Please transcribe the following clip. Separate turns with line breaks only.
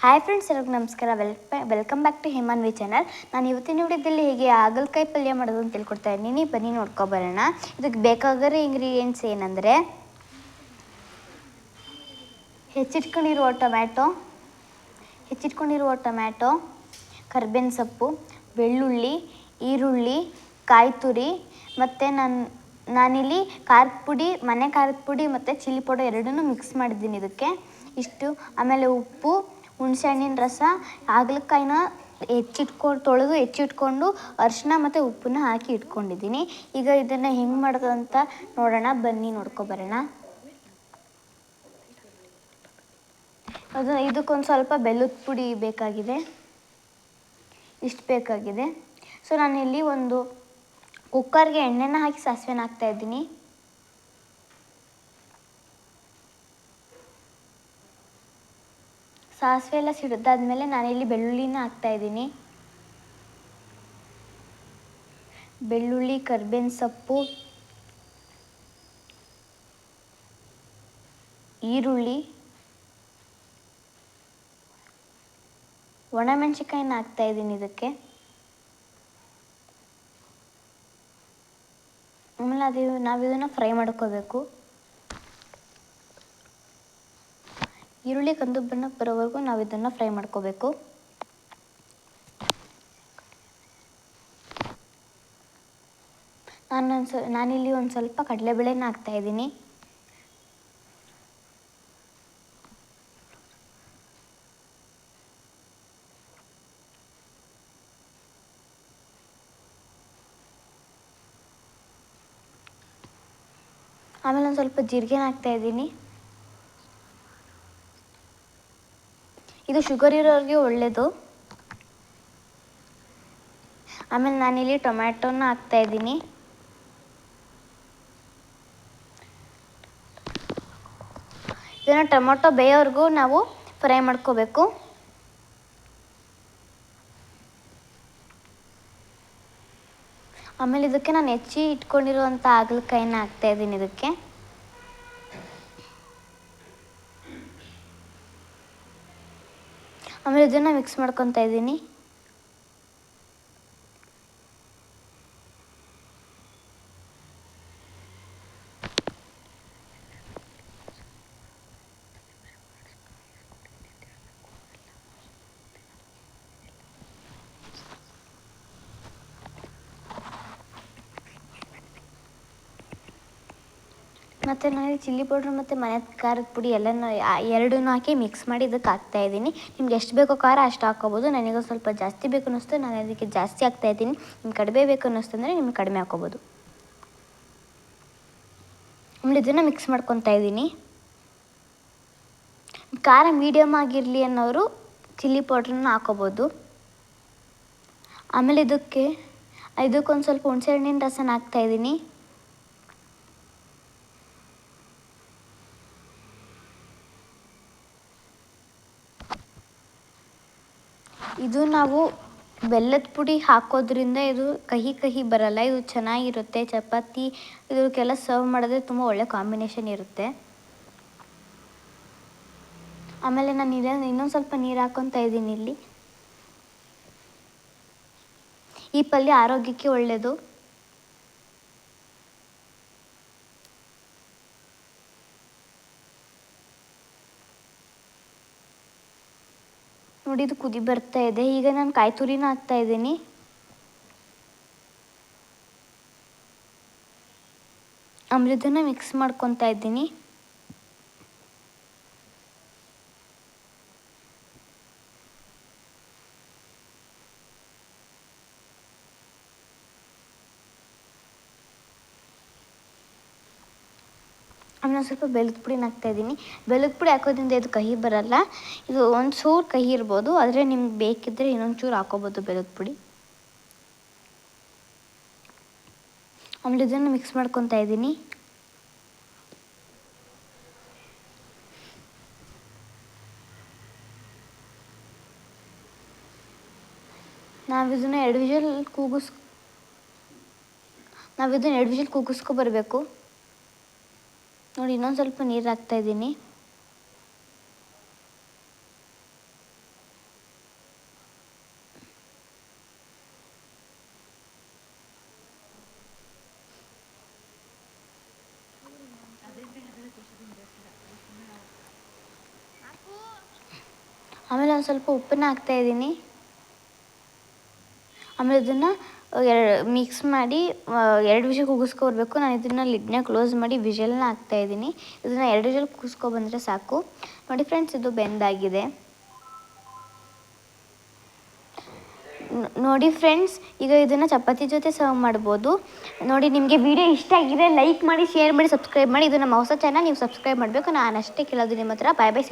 Hi friends, ಎಲ್ಲರಿಗೂ ನಮಸ್ಕಾರ. Welcome back to Hemanvi channel. ನಾನು ಇವತ್ತಿನ ವಿಡಿಯೋದಲ್ಲಿ ಹೇಗೆ ಹಾಗಲಕಾಯಿ ಪಲ್ಯ ಮಾಡೋದು ಅಂತ ತಿಳ್ಕೊಡ್ತಾ ಇದ್ದೀನಿ. ಬನ್ನಿ ನೋಡ್ಕೊಬರೋಣ. ಇದಕ್ಕೆ ಬೇಕಾಗಿರೋ ಇಂಗ್ರೀಡಿಯೆಂಟ್ಸ್ ಏನಂದರೆ ಹೆಚ್ಚಿಟ್ಕೊಂಡಿರುವ ಟೊಮ್ಯಾಟೊ, ಕರ್ಬೇವಿನ ಸೊಪ್ಪು, ಬೆಳ್ಳುಳ್ಳಿ, ಈರುಳ್ಳಿ, ಕಾಯಿ ತುರಿ, ಮತ್ತು ನಾನಿಲ್ಲಿ ಖಾರದ ಪುಡಿ, ಮನೆ ಖಾರದ ಪುಡಿ ಮತ್ತು ಚಿಲ್ಲಿ ಪೌಡರ್ ಎರಡನ್ನೂ ಮಿಕ್ಸ್ ಮಾಡಿದ್ದೀನಿ ಇದಕ್ಕೆ. ಇಷ್ಟು. ಆಮೇಲೆ ಉಪ್ಪು, ಹುಣಸೆಹಣ್ಣಿನ ರಸ, ಹಾಗಲಕಾಯಿನ ತೊಳೆದು ಹೆಚ್ಚಿಟ್ಕೊಂಡು ಅರಿಶಿನ ಮತ್ತು ಉಪ್ಪನ್ನ ಹಾಕಿ ಇಟ್ಕೊಂಡಿದ್ದೀನಿ. ಈಗ ಇದನ್ನು ಹೆಂಗೆ ಮಾಡೋದು ಅಂತ ನೋಡೋಣ. ಬನ್ನಿ ನೋಡ್ಕೊಬರೋಣ. ಇದಕ್ಕೊಂದು ಸ್ವಲ್ಪ ಬೆಲ್ಲದ ಪುಡಿ ಬೇಕಾಗಿದೆ, ಇಷ್ಟು ಬೇಕಾಗಿದೆ. ಸೊ ನಾನಿಲ್ಲಿ ಒಂದು ಕುಕ್ಕರ್ಗೆ ಎಣ್ಣೆನ ಹಾಕಿ ಸಾಸಿವೆನ ಹಾಕ್ತಾಯಿದ್ದೀನಿ. ಸಾಸಿವೆ ಎಲ್ಲ ಸಿಡಿದಾದ್ಮೇಲೆ ನಾನಿಲ್ಲಿ ಬೆಳ್ಳುಳ್ಳಿನ ಹಾಕ್ತಾಯಿದ್ದೀನಿ. ಬೆಳ್ಳುಳ್ಳಿ, ಕರ್ಬೇವಿನ ಸೊಪ್ಪು, ಈರುಳ್ಳಿ, ಒಣಮೆಣಸಿನ್ಕಾಯಿನ ಹಾಕ್ತಾಯಿದ್ದೀನಿ ಇದಕ್ಕೆ. ಆಮೇಲೆ ನಾವು ಇದನ್ನು ಫ್ರೈ ಮಾಡ್ಕೋಬೇಕು. ಈರುಳ್ಳಿ ಕಂದು ಬಣ್ಣ ಬರೋವರೆಗೂ ನಾವು ಇದನ್ನು ಫ್ರೈ ಮಾಡ್ಕೋಬೇಕು. ನಾನಿಲ್ಲಿ ಒಂದು ಸ್ವಲ್ಪ ಕಡಲೆಬೇಳೆನ ಹಾಕ್ತಾಯಿದ್ದೀನಿ. ಆಮೇಲೆ ಒಂದು ಸ್ವಲ್ಪ ಜೀರಿಗೆನ ಹಾಕ್ತಾಯಿದ್ದೀನಿ. ಇದು ಶುಗರ್ ಇರೋರಿಗೆ ಒಳ್ಳೆಯದು. ಆಮೇಲೆ ನಾನಿಲ್ಲಿ ಟೊಮ್ಯಾಟೋನ ಹಾಕ್ತಾಯಿದ್ದೀನಿ. ಇದನ್ನು ಟೊಮೊಟೊ ಬೇಯೋವರೆಗೂ ನಾವು ಫ್ರೈ ಮಾಡ್ಕೋಬೇಕು. ಆಮೇಲೆ ಇದಕ್ಕೆ ನಾನು ಹೆಚ್ಚಿ ಇಟ್ಕೊಂಡಿರುವಂಥ ಹಾಗಲಕಾಯಿನ ಹಾಕ್ತಾಯಿದ್ದೀನಿ ಇದಕ್ಕೆ. ಆಮೇಲೆ ಇದನ್ನು ಮಿಕ್ಸ್ ಮಾಡ್ಕೊತಾ ಇದ್ದೀನಿ. ಮತ್ತು ನಾನು ಚಿಲ್ಲಿ ಪೌಡ್ರ್ ಮತ್ತು ಮನೆ ಖಾರದ ಪುಡಿ ಎರಡನ್ನೂ ಹಾಕಿ ಮಿಕ್ಸ್ ಮಾಡಿ ಇದಕ್ಕೆ ಹಾಕ್ತಾಯಿದ್ದೀನಿ. ನಿಮ್ಗೆ ಎಷ್ಟು ಬೇಕೋ ಖಾರ ಅಷ್ಟು ಹಾಕ್ಕೋಬೋದು. ನನಗೆ ಸ್ವಲ್ಪ ಜಾಸ್ತಿ ಬೇಕು ಅನ್ನಿಸ್ತು, ನಾನು ಅದಕ್ಕೆ ಜಾಸ್ತಿ ಹಾಕ್ತಾಯಿದ್ದೀನಿ. ನಿಮ್ಗೆ ಕಡಿಮೆ ಬೇಕು ಅನ್ನಿಸ್ತಂದರೆ ನಿಮ್ಗೆ ಕಡಿಮೆ ಹಾಕ್ಕೋಬೋದು. ಆಮೇಲೆ ಇದನ್ನು ಮಿಕ್ಸ್ ಮಾಡ್ಕೊತಾ ಇದ್ದೀನಿ. ಖಾರ ಮೀಡಿಯಮ್ ಆಗಿರಲಿ ಅನ್ನೋರು ಚಿಲ್ಲಿ ಪೌಡ್ರನ್ನ ಹಾಕ್ಕೋಬೋದು. ಆಮೇಲೆ ಇದಕ್ಕೊಂದು ಸ್ವಲ್ಪ ಹುಣಸೆಹಣ್ಣಿನ ರಸನ ಹಾಕ್ತಾಯಿದ್ದೀನಿ. ಇದು ನಾವು ಬೆಲ್ಲದ ಪುಡಿ ಹಾಕೋದ್ರಿಂದ ಇದು ಕಹಿ ಬರಲ್ಲ. ಇದು ಚೆನ್ನಾಗಿರುತ್ತೆ. ಚಪಾತಿ ಇದಕ್ಕೆಲ್ಲ ಸರ್ವ್ ಮಾಡಿದ್ರೆ ತುಂಬ ಒಳ್ಳೆ ಕಾಂಬಿನೇಷನ್ ಇರುತ್ತೆ. ಆಮೇಲೆ ನಾನು ಇನ್ನೊಂದು ಸ್ವಲ್ಪ ನೀರು ಹಾಕ್ಕೊತಾ ಇದ್ದೀನಿ ಇಲ್ಲಿ. ಈ ಪಲ್ಯ ಆರೋಗ್ಯಕ್ಕೆ ಒಳ್ಳೆಯದು. ನೋಡಿ, ಇದು ಕುದಿ ಬರ್ತಾ ಇದೆ. ಈಗ ನಾನು ಕಾಯಿ ತುರಿನ ಹಾಕ್ತಾಯಿದ್ದೀನಿ. ಆಮೇಲೆ ಇದನ್ನು ಮಿಕ್ಸ್ ಮಾಡ್ಕೊತಾ ಇದ್ದೀನಿ. ಆಮೇಲೆ ಸ್ವಲ್ಪ ಬೆಲ್ಲದ ಪುಡಿನ ಹಾಕ್ತಾಯಿದ್ದೀನಿ. ಬೆಲ್ಲದ ಪುಡಿ ಹಾಕೋದ್ರಿಂದ ಇದು ಕಹಿ ಬರಲ್ಲ. ಇದು ಒಂದು ಚೂರು ಕಹಿ ಇರ್ಬೋದು, ಆದರೆ ನಿಮ್ಗೆ ಬೇಕಿದ್ದರೆ ಇನ್ನೊಂದು ಚೂರು ಹಾಕೋಬೋದು ಬೆಲ್ಲದ ಪುಡಿ. ಆಮೇಲೆ ಇದನ್ನು ಮಿಕ್ಸ್ ಮಾಡ್ಕೊತಾ ಇದ್ದೀನಿ. ನಾವಿದನ್ನು 2 ವಿಷಲ್ ಕೂಗಿಸ್ಕೊ ಬರಬೇಕು. ನೋಡಿ, ಇನ್ನೊಂದು ಸ್ವಲ್ಪ ನೀರು ಹಾಕ್ತಾಯಿದ್ದೀನಿ. ಆಮೇಲೆ ಒಂದು ಸ್ವಲ್ಪ ಉಪ್ಪನ್ನ ಹಾಕ್ತಾಯಿದ್ದೀನಿ. ಆಮೇಲೆ ಇದನ್ನು ಮಿಕ್ಸ್ ಮಾಡಿ 2 ವಿಷಲ್ ಕೂಗಿಸ್ಕೊಬರ್ಬೇಕು. ನಾನು ಇದನ್ನು ಲಿಡ್ನ ಕ್ಲೋಸ್ ಮಾಡಿ ವಿಷಲ್ನ ಹಾಕ್ತಾಯಿದ್ದೀನಿ. ಇದನ್ನು 2 ವಿಷಲ್ ಕೂಗಿಸ್ಕೊಬಂದರೆ ಸಾಕು. ನೋಡಿ ಫ್ರೆಂಡ್ಸ್, ಇದು ಬೆಂದಾಗಿದೆ. ನೋಡಿ ಫ್ರೆಂಡ್ಸ್, ಈಗ ಇದನ್ನು ಚಪಾತಿ ಜೊತೆ ಸರ್ವ್ ಮಾಡ್ಬೋದು. ನೋಡಿ, ನಿಮಗೆ ವಿಡಿಯೋ ಇಷ್ಟ ಆಗಿದೆ ಲೈಕ್ ಮಾಡಿ, ಶೇರ್ ಮಾಡಿ, ಸಬ್ಸ್ಕ್ರೈಬ್ ಮಾಡಿ. ಇದು ನಮ್ಮ ಹೊಸ ಚಾನಲ್, ನೀವು ಸಬ್ಸ್ಕ್ರೈಬ್ ಮಾಡಬೇಕು. ನಾನು ಅಷ್ಟೇ ಕೇಳೋದು ನಿಮ್ಮ ಹತ್ರ. ಬಾಯ್ ಬಾಯ್.